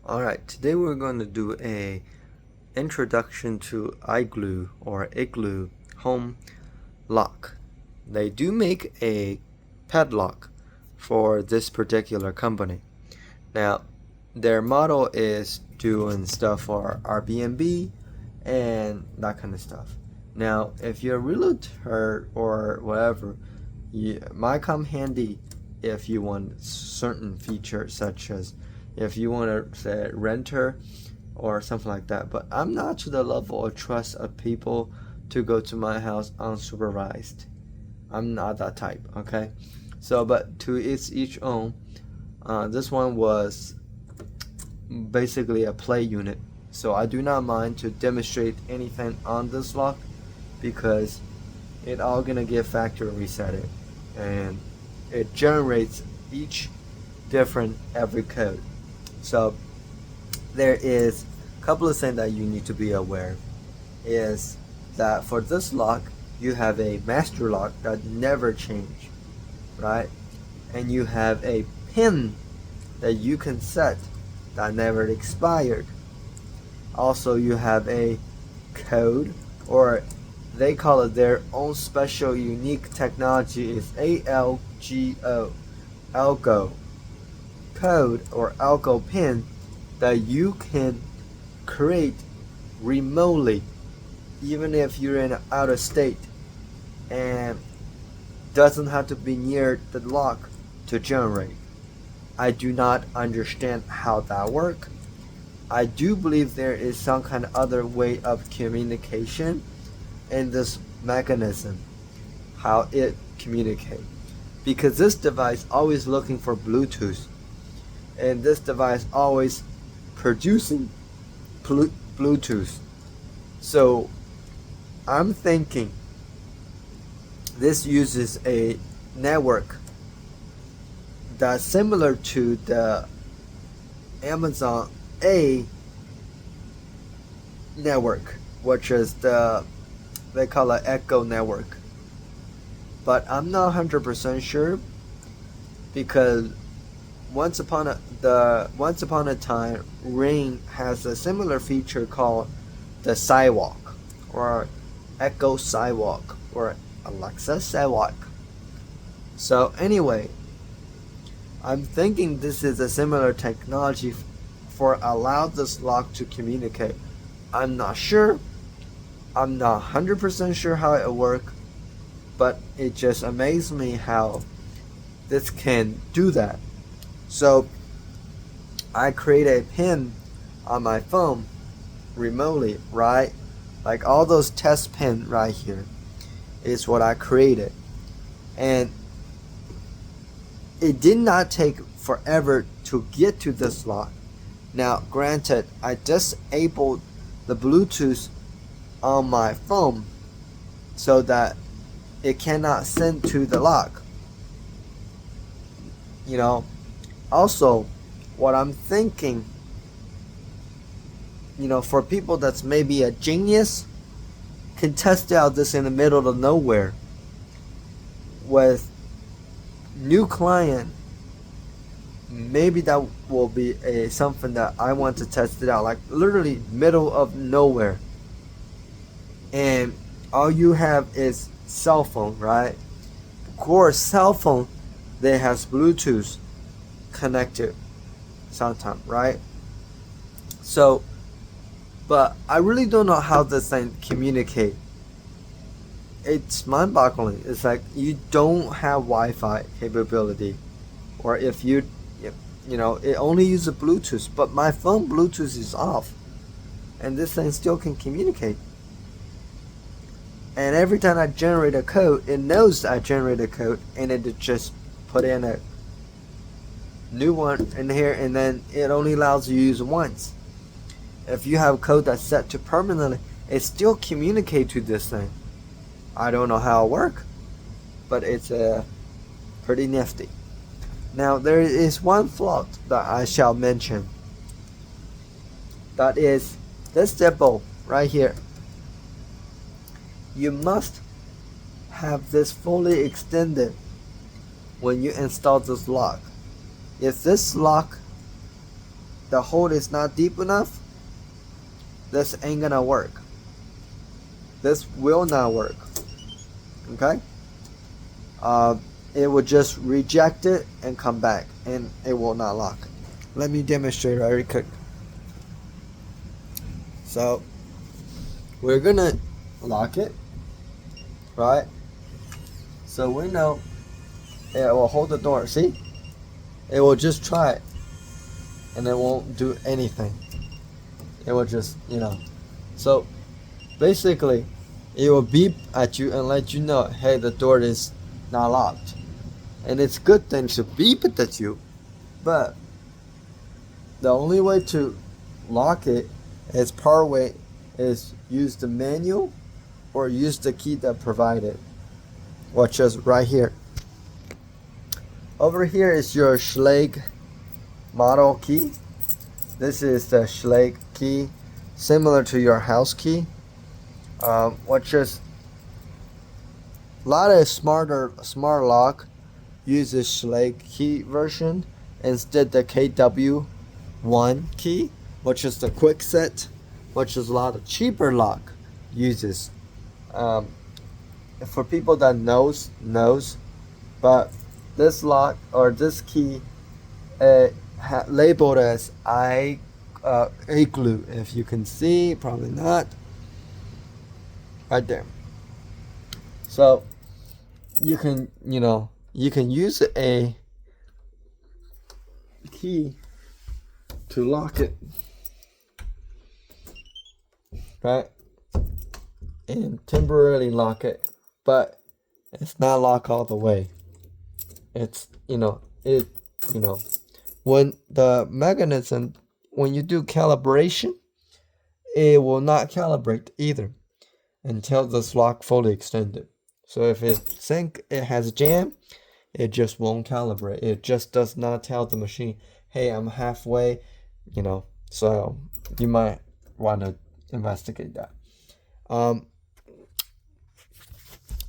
Alright, today we're going to do a introduction to igloo or igloo home lock. They do make a padlock for this particular company. Now, their model is doing stuff for Airbnb and that kind of stuff. Now, if you're a realtor or whatever, might come handy if you want certain features, such as if you want to say renter or something like that. But I'm not to the level of trust of people to go to my house unsupervised. I'm not that type, okay? So, but to each own. This one was basically a play unit, so I do not mind to demonstrate anything on this lock because it all gonna get factory resetted, and it generates each different every code. So there is a couple of things that you need to be aware is that for this lock you have a master lock that never change, right? And you have a pin that you can set that never expired. Also, you have a code, or they call it their own special unique technology is ALGO, algo code or algo pin that you can create remotely even if you're in out of state, and doesn't have to be near the lock to generate. I do not understand how that works. I do believe there is some kind of other way of communication in this mechanism, how it communicates. Because this device always looking for Bluetooth, and this device always producing Bluetooth. So I'm thinking this uses a network that's similar to the Amazon A network, which is they call it Echo network. But I'm not 100% sure because once upon a time, Ring has a similar feature called the Sidewalk or Echo Sidewalk or Alexa Sidewalk. So anyway, I'm thinking this is a similar technology for allow this lock to communicate. I'm not sure. I'm not 100% sure how it works, but it just amazed me how this can do that. So I create a pin on my phone remotely, right? Like all those test pin right here is what I created. And it did not take forever to get to this lock. Now, granted, I disabled the Bluetooth on my phone so that it cannot send to the lock. You know, also, what I'm thinking, for people that's maybe a genius, can test out this in the middle of nowhere with new client. Maybe that will be something that I want to test it out, like literally middle of nowhere, and all you have is cell phone, right? Of course, cell phone, they has Bluetooth connected sometime, right? So, but I really don't know how this thing communicate. It's mind-boggling. It's like you don't have Wi-Fi capability, or if you it only uses Bluetooth, but my phone Bluetooth is off, and this thing still can communicate. And every time I generate a code, it knows I generate a code, and it just put in a new one in here, and then it only allows you to use once. If you have code that's set to permanently, it still communicate to this thing. I don't know how it works, but it's pretty nifty. Now there is one flaw that I shall mention. That is this Deadbolt right here. You must have this fully extended when you install this lock. If this lock the hole is not deep enough, this ain't gonna work. This will not work. Okay? It will just reject it and come back, and it will not lock. Let me demonstrate very quick. So we're gonna lock it, right? So we know it will hold the door. See? It will just try it, and it won't do anything. It will just, So basically, it will beep at you and let you know, hey, the door is not locked. And it's good thing to beep it at you, but the only way to lock it is part way is use the manual or use the key that provided, which is right here. Over here is your Schlage model key. This is the Schlage key, similar to your house key, which is a lot of smart lock uses Schlage key version instead the KW1 key, which is the quick set, which is a lot of cheaper lock uses. For people that knows, but this lock or this key labeled as igloo. If you can see, probably not. Right there. So you can use a key to lock it, right? And temporarily lock it, but it's not locked all the way. It's when the mechanism, when you do calibration, it will not calibrate either until this lock fully extended. So if it think it has jam, it just won't calibrate. It just does not tell the machine, hey, I'm halfway, so you might want to investigate that.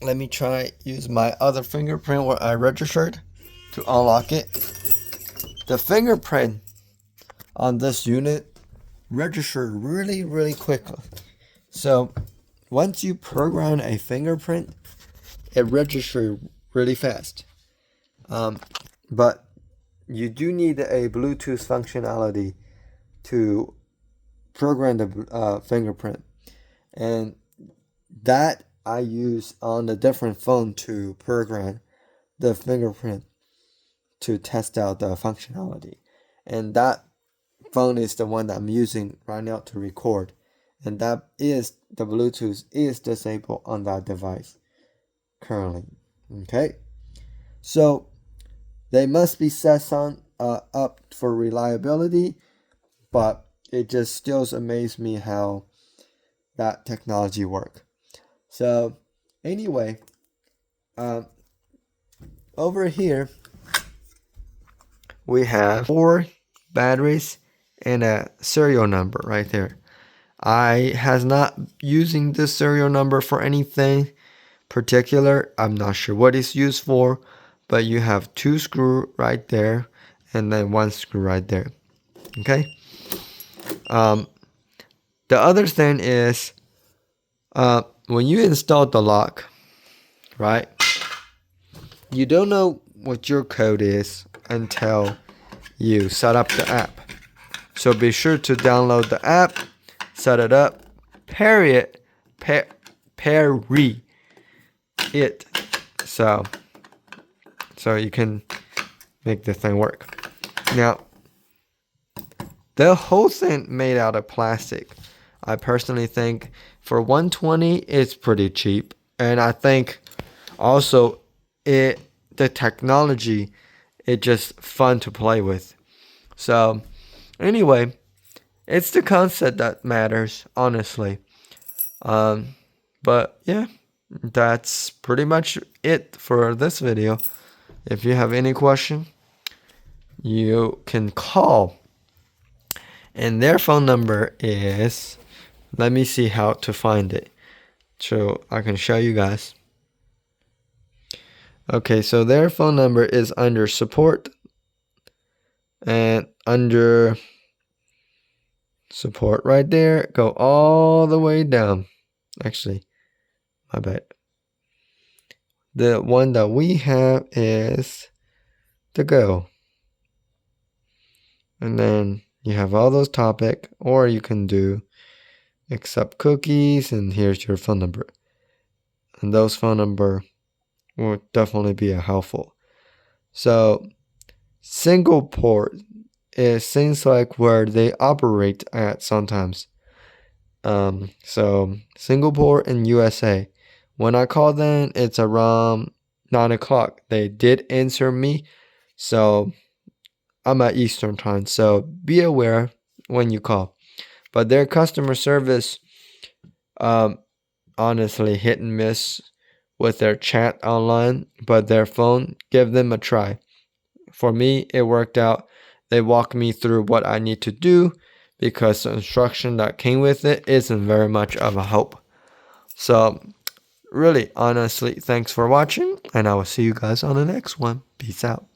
Let me try use my other fingerprint where I registered to unlock it. The fingerprint on this unit registered really quickly. So once you program a fingerprint, it registers really fast. But you do need a Bluetooth functionality to program the fingerprint, and that I use on a different phone to program the fingerprint to test out the functionality. And that phone is the one that I'm using right now to record, and that is the Bluetooth is disabled on that device currently. Okay, so they must be set on up for reliability, but it just still amazes me how that technology works. So anyway, over here we have 4 batteries and a serial number right there. I has not using this serial number for anything particular. I'm not sure what it's used for, but you have 2 screws right there and then 1 screw right there. Okay. The other thing is when you install the lock, right, you don't know what your code is until you set up the app. So be sure to download the app, set it up, pair it, so you can make the thing work. Now, the whole thing made out of plastic. I personally think for $120 it's pretty cheap, and I think also the technology it's just fun to play with. So anyway, it's the concept that matters, honestly. But yeah, that's pretty much it for this video. If you have any question, you can call, and their phone number is, let me see how to find it so I can show you guys. Okay, so their phone number is under support and under Support right there. Go all the way down. Actually, my bad. The one that we have is the Go. And then you have all those topic, or you can do accept cookies, and here's your phone number. And those phone number will definitely be helpful. So single port is things like where they operate at sometimes. So single port in USA. When I call them, it's around 9 o'clock. They did answer me, so I'm at Eastern time. So be aware when you call. But their customer service, honestly, hit and miss with their chat online. But their phone, give them a try. For me, it worked out. They walked me through what I need to do because the instruction that came with it isn't very much of a help. So really, honestly, thanks for watching, and I will see you guys on the next one. Peace out.